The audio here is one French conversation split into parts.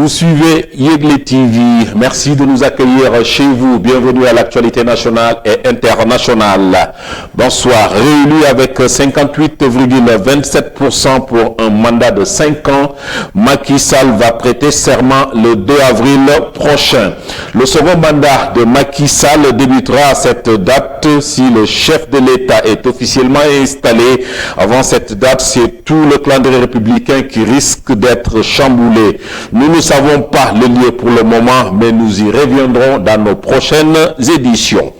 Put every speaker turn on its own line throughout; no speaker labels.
Vous suivez Yegle TV. Merci de nous accueillir chez vous. Bienvenue à l'actualité nationale et internationale. Bonsoir. Réélu avec 58,27% pour un mandat de 5 ans, Macky Sall va prêter serment le 2 avril prochain. Le second mandat de Macky Sall débutera à cette date si le chef de l'État est officiellement installé. Avant cette date, c'est tout le calendrier républicain qui risque d'être chamboulé. Nous ne savons pas le lieu pour le moment, mais nous y reviendrons dans nos prochaines éditions.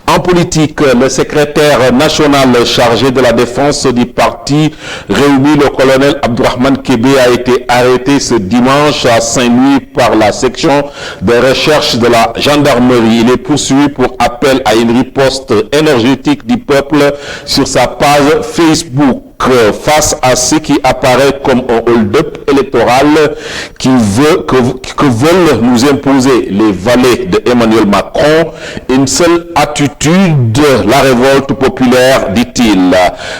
En politique, le secrétaire national chargé de la défense du parti Réumi, le colonel Abdourahmane Kébé, a été arrêté ce dimanche à Saint-Louis par la section de recherche de la gendarmerie. Il est poursuivi pour appel à une riposte énergétique du peuple sur sa page Facebook. Face à ce qui apparaît comme un hold-up électoral que veulent nous imposer les valets d'Emmanuel Macron, une seule attitude, la révolte populaire, dit-il.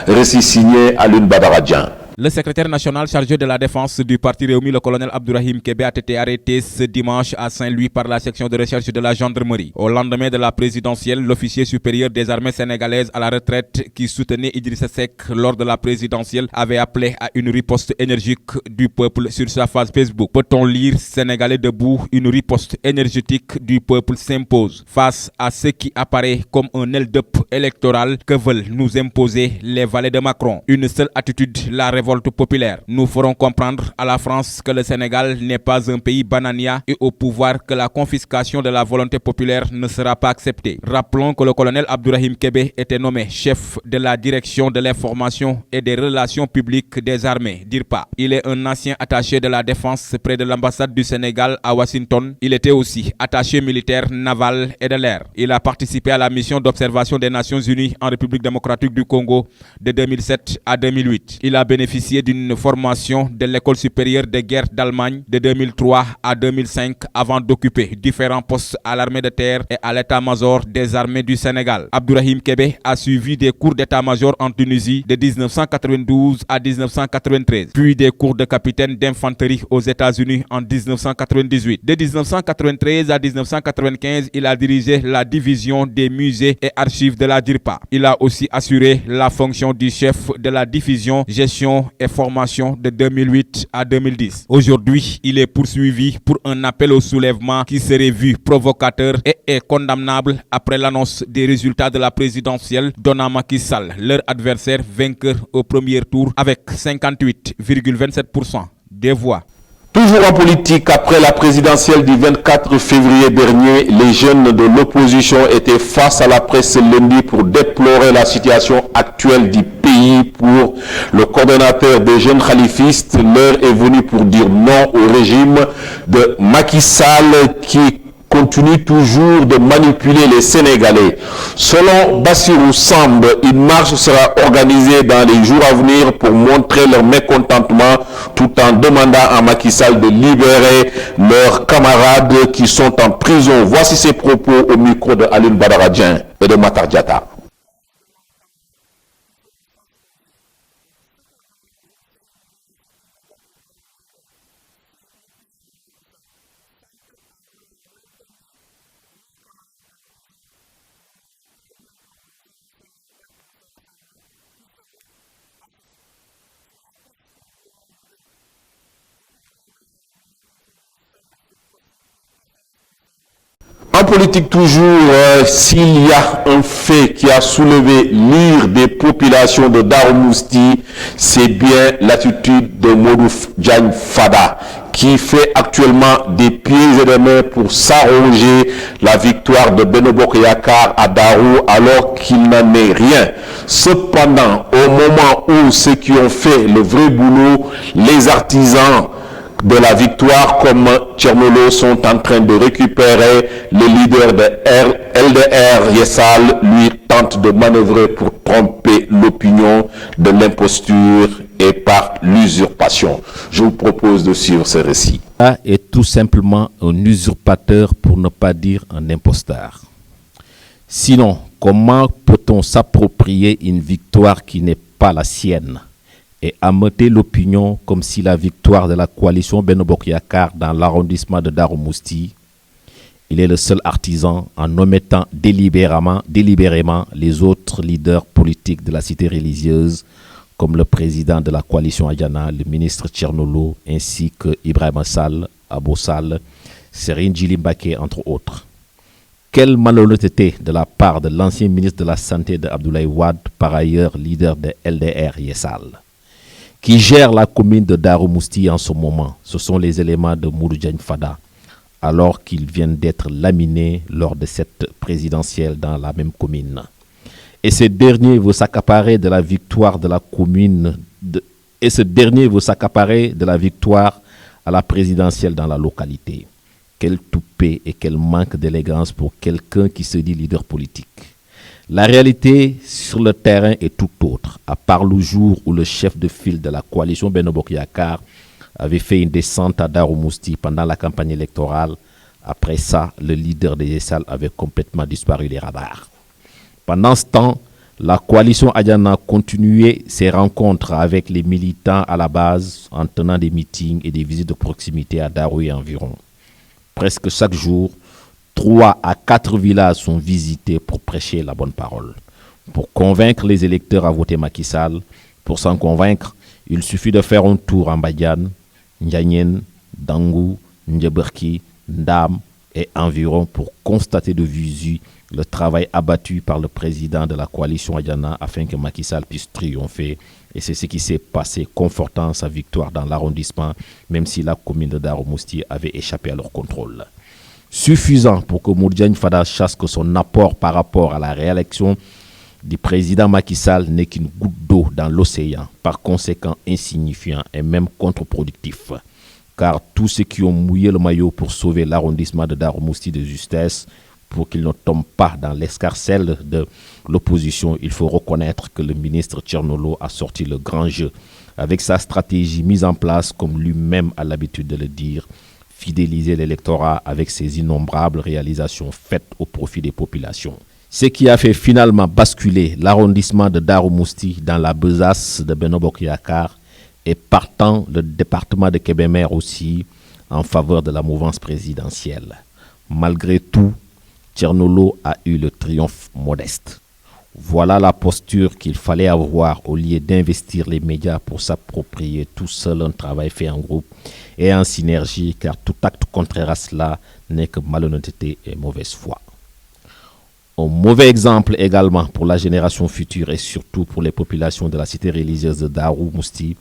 Récit signé Alioune Badaradjian.
Le secrétaire national chargé de la défense du parti Réumi, le colonel Abdourahim Kébé, a été arrêté ce dimanche à Saint-Louis par la section de recherche de la gendarmerie. Au lendemain de la présidentielle, l'officier supérieur des armées sénégalaises à la retraite qui soutenait Idrissa Seck lors de la présidentielle avait appelé à une riposte énergique du peuple sur sa page Facebook. Peut-on lire Sénégalais debout, une riposte énergétique du peuple s'impose face à ce qui apparaît comme un hold-up électoral que veulent nous imposer les valets de Macron. Une seule attitude, la révolte populaire. Nous ferons comprendre à la France que le Sénégal n'est pas un pays banania et au pouvoir que la confiscation de la volonté populaire ne sera pas acceptée. Rappelons que le colonel Abdourahim Kébé était nommé chef de la direction de l'information et des relations publiques des armées, DIRPA. Il est un ancien attaché de la défense près de l'ambassade du Sénégal à Washington. Il était aussi attaché militaire naval et de l'air. Il a participé à la mission d'observation des Nations Unies en République démocratique du Congo de 2007 à 2008. Il a bénéficié d'une formation de l'école supérieure de guerre d'Allemagne de 2003 à 2005 avant d'occuper différents postes à l'armée de terre et à l'état-major des armées du Sénégal. Abdourahim Kébé a suivi des cours d'état-major en Tunisie de 1992 à 1993, puis des cours de capitaine d'infanterie aux États-Unis en 1998. De 1993 à 1995, il a dirigé la division des musées et archives de la DIRPA. Il a aussi assuré la fonction du chef de la division gestion et formation de 2008 à 2010. Aujourd'hui, il est poursuivi pour un appel au soulèvement qui serait vu provocateur et est condamnable après l'annonce des résultats de la présidentielle donnant Macky Sall, leur adversaire, vainqueur au premier tour avec 58,27% des voix.
Toujours en politique, après la présidentielle du 24 février dernier, les jeunes de l'opposition étaient face à la presse lundi pour déplorer la situation actuelle du pays. Pour le coordonnateur des jeunes khalifistes, l'heure est venue pour dire non au régime de Macky Sall qui continue toujours de manipuler les Sénégalais. Selon Bassirou Samb, une marche sera organisée dans les jours à venir pour montrer leur mécontentement tout en demandant à Macky Sall de libérer leurs camarades qui sont en prison. Voici ses propos au micro de Alioune Badaradjian et de Matar Diatta. En politique toujours, s'il y a un fait qui a soulevé l'ire des populations de Darou Mousti, c'est bien l'attitude de Modou Diagne Fada, qui fait actuellement des pieds et des mains pour s'arroger la victoire de Benno Bokk Yakaar à Darou alors qu'il n'en est rien. Cependant, au moment où ceux qui ont fait le vrai boulot, les artisans de la victoire comme Tchermolo sont en train de récupérer, le leader de LDR Yessal lui tente de manœuvrer pour tromper l'opinion de l'imposture et par l'usurpation. Je vous propose de suivre ce récit.
Est tout simplement un usurpateur, pour ne pas dire un imposteur. Sinon, comment peut-on s'approprier une victoire qui n'est pas la sienne et ameuter l'opinion comme si la victoire de la coalition Benno Bokk Yakaar dans l'arrondissement de Darou Mousty, il est le seul artisan en omettant délibérément les autres leaders politiques de la cité religieuse, comme le président de la coalition Adiana, le ministre Thierno Lo, ainsi que Ibrahima Sall, Abo Sall, Serigne Djily Mbacké, entre autres. Quelle malhonnêteté de la part de l'ancien ministre de la Santé de Abdoulaye Wade, par ailleurs leader de LDR Yessal, qui gère la commune de Darou Mousty en ce moment. Ce sont les éléments de Modou Diagne Fada, alors qu'ils viennent d'être laminés lors de cette présidentielle dans la même commune. Et ce dernier veut s'accaparer de la victoire de la commune à la présidentielle dans la localité. Quel toupet et quel manque d'élégance pour quelqu'un qui se dit leader politique. La réalité sur le terrain est tout autre, à part le jour où le chef de file de la coalition Benno Bokk Yakaar avait fait une descente à Darou Mousty pendant la campagne électorale. Après ça, le leader des Yessal avait complètement disparu des radars. Pendant ce temps, la coalition Adiana continuait ses rencontres avec les militants à la base en tenant des meetings et des visites de proximité à Darou et environ. Presque chaque jour, 3 à 4 villages sont visités pour prêcher la bonne parole. Pour convaincre les électeurs à voter Macky Sall, pour s'en convaincre, il suffit de faire un tour en Badiane, Ndiagnène, Dangou, Ndjeberki, Ndam et environ pour constater de visu le travail abattu par le président de la coalition Adiana afin que Macky Sall puisse triompher. Et c'est ce qui s'est passé, confortant sa victoire dans l'arrondissement, même si la commune de Darou Mousty avait échappé à leur contrôle. Suffisant pour que Modou Diagne Fada sache que son apport par rapport à la réélection du président Macky Sall n'est qu'une goutte d'eau dans l'océan, par conséquent insignifiant et même contre-productif. Car tous ceux qui ont mouillé le maillot pour sauver l'arrondissement de Darou Mousty de justesse, pour qu'il ne tombe pas dans l'escarcelle de l'opposition, il faut reconnaître que le ministre Thierno Lo a sorti le grand jeu avec sa stratégie mise en place, comme lui-même a l'habitude de le dire, fidéliser l'électorat avec ses innombrables réalisations faites au profit des populations. Ce qui a fait finalement basculer l'arrondissement de Darou Mousty dans la besace de Benno Bokk Yakaar et partant le département de Kébémer aussi en faveur de la mouvance présidentielle. Malgré tout, Thierno Lo a eu le triomphe modeste. Voilà la posture qu'il fallait avoir au lieu d'investir les médias pour s'approprier tout seul un travail fait en groupe et en synergie, car tout acte contraire à cela n'est que malhonnêteté et mauvaise foi. Un mauvais exemple également pour la génération future et surtout pour les populations de la cité religieuse de Darou Mousty,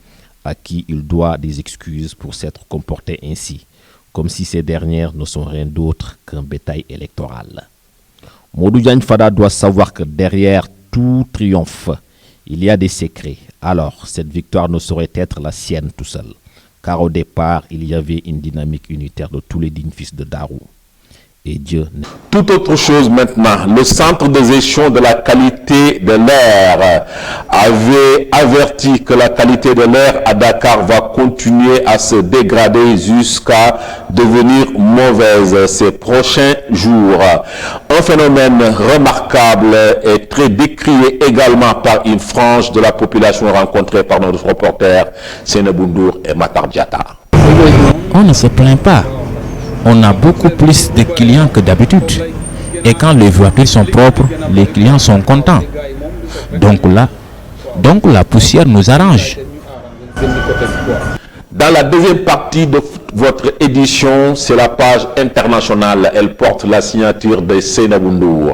à qui il doit des excuses pour s'être comporté ainsi, comme si ces dernières ne sont rien d'autre qu'un bétail électoral. Modou Diagne Fada doit savoir que derrière tout triomphe, il y a des secrets. Alors, cette victoire ne saurait être la sienne tout seul, car au départ, il y avait une dynamique unitaire de tous les dignes fils de Darou. Et Dieu.
Tout autre chose maintenant. Le centre des échelons de la qualité de l'air avait averti que la qualité de l'air à Dakar va continuer à se dégrader jusqu'à devenir mauvaise ces prochains jours. Un phénomène remarquable et très décrié également par une frange de la population rencontrée par nos reporters Seynabou Ndour et Matar Diatta.
On ne se plaint pas. On a beaucoup plus de clients que d'habitude. Et quand les voitures sont propres, les clients sont contents. Donc la poussière nous arrange.
Dans la deuxième partie de votre édition, c'est la page internationale. Elle porte la signature de Seynabou Ndour.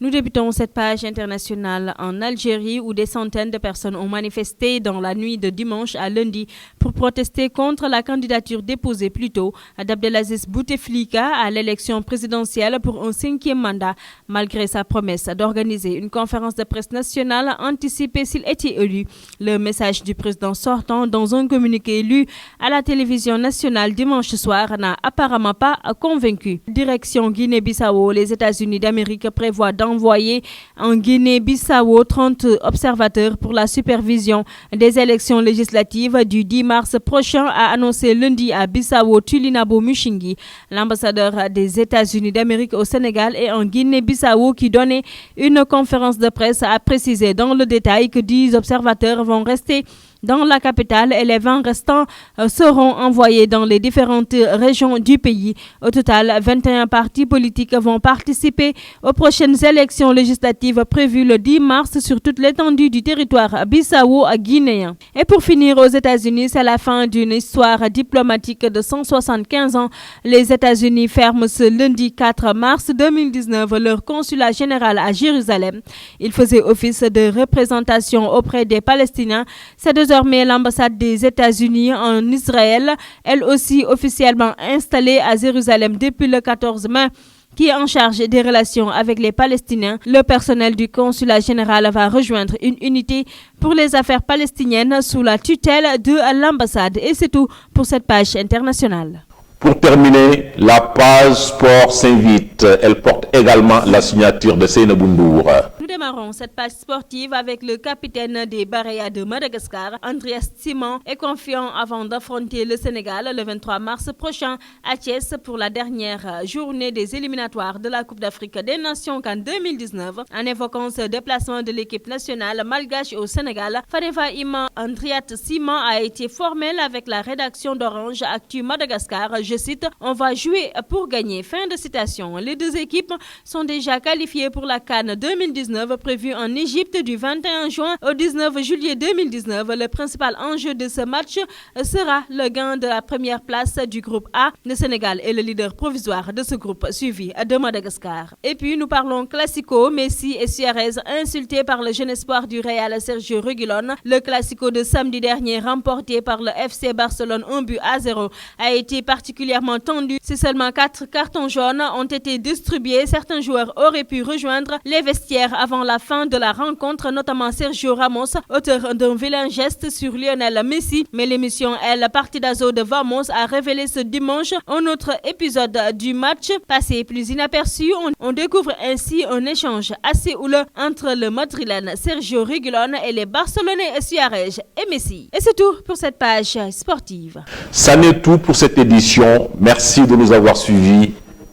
Nous débutons cette page internationale en Algérie où des centaines de personnes ont manifesté dans la nuit de dimanche à lundi pour protester contre la candidature déposée plus tôt d'Abdelaziz Bouteflika à l'élection présidentielle pour un 5e mandat, malgré sa promesse d'organiser une conférence de presse nationale anticipée s'il était élu. Le message du président sortant dans un communiqué lu à la télévision nationale dimanche soir n'a apparemment pas convaincu. Direction Guinée-Bissau, les États-Unis d'Amérique prévoient envoyé en Guinée-Bissau 30 observateurs pour la supervision des élections législatives du 10 mars prochain, a annoncé lundi à Bissau Tulinabo Mushingi, l'ambassadeur des États-Unis d'Amérique au Sénégal et en Guinée-Bissau, qui donnait une conférence de presse, a précisé dans le détail que 10 observateurs vont rester dans la capitale et les 20 restants seront envoyés dans les différentes régions du pays. Au total, 21 partis politiques vont participer aux prochaines élections législatives prévues le 10 mars sur toute l'étendue du territoire bissau-guinéen. Et pour finir, aux États-Unis, c'est la fin d'une histoire diplomatique de 175 ans. Les États-Unis ferment ce lundi 4 mars 2019 leur consulat général à Jérusalem. Il faisait office de représentation auprès des Palestiniens. C'est désormais l'ambassade des États-Unis en Israël, elle aussi officiellement installée à Jérusalem depuis le 14 mai, qui est en charge des relations avec les Palestiniens. Le personnel du consulat général va rejoindre une unité pour les affaires palestiniennes sous la tutelle de l'ambassade. Et c'est tout pour cette page internationale.
Pour terminer, la page sport s'invite. Elle porte également la signature de Seynabou Ndour.
Nous démarrons cette page sportive avec le capitaine des Baréas de Madagascar. Andreas Simon est confiant avant d'affronter le Sénégal le 23 mars prochain à Thiès pour la dernière journée des éliminatoires de la Coupe d'Afrique des Nations CAN 2019. En évoquant ce déplacement de l'équipe nationale malgache au Sénégal, Fanefa Ima Andreas Simon a été formel avec la rédaction d'Orange Actu Madagascar. Je cite, « On va jouer pour gagner ». Fin de citation. Les deux équipes sont déjà qualifiées pour la CAN 2019 prévue en Égypte du 21 juin au 19 juillet 2019. Le principal enjeu de ce match sera le gain de la première place du groupe A. Le Sénégal est le leader provisoire de ce groupe suivi de Madagascar. Et puis nous parlons classico, Messi et Suarez insultés par le jeune espoir du Real Sergio Reguilón. Le classico de samedi dernier remporté par le FC Barcelone 1-0 a été particulièrement tendu. Si seulement 4 cartons jaunes ont été distribués, certains joueurs auraient pu rejoindre les vestiaires avant la fin de la rencontre, notamment Sergio Ramos, auteur d'un vilain geste sur Lionel Messi. Mais l'émission El Partidazo de Vamos a révélé ce dimanche un autre épisode du match passé plus inaperçu. On découvre ainsi un échange assez houleux entre le Madrilène Sergio Reguilón et les Barcelonais Suarez et Messi. Et c'est tout pour cette page sportive.
Ça n'est tout pour cette édition. Merci de nous avoir suivis.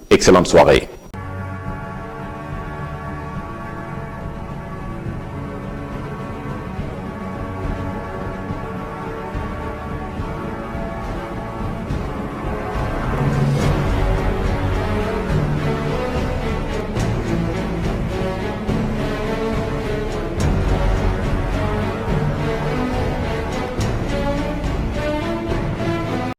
Excellente soirée.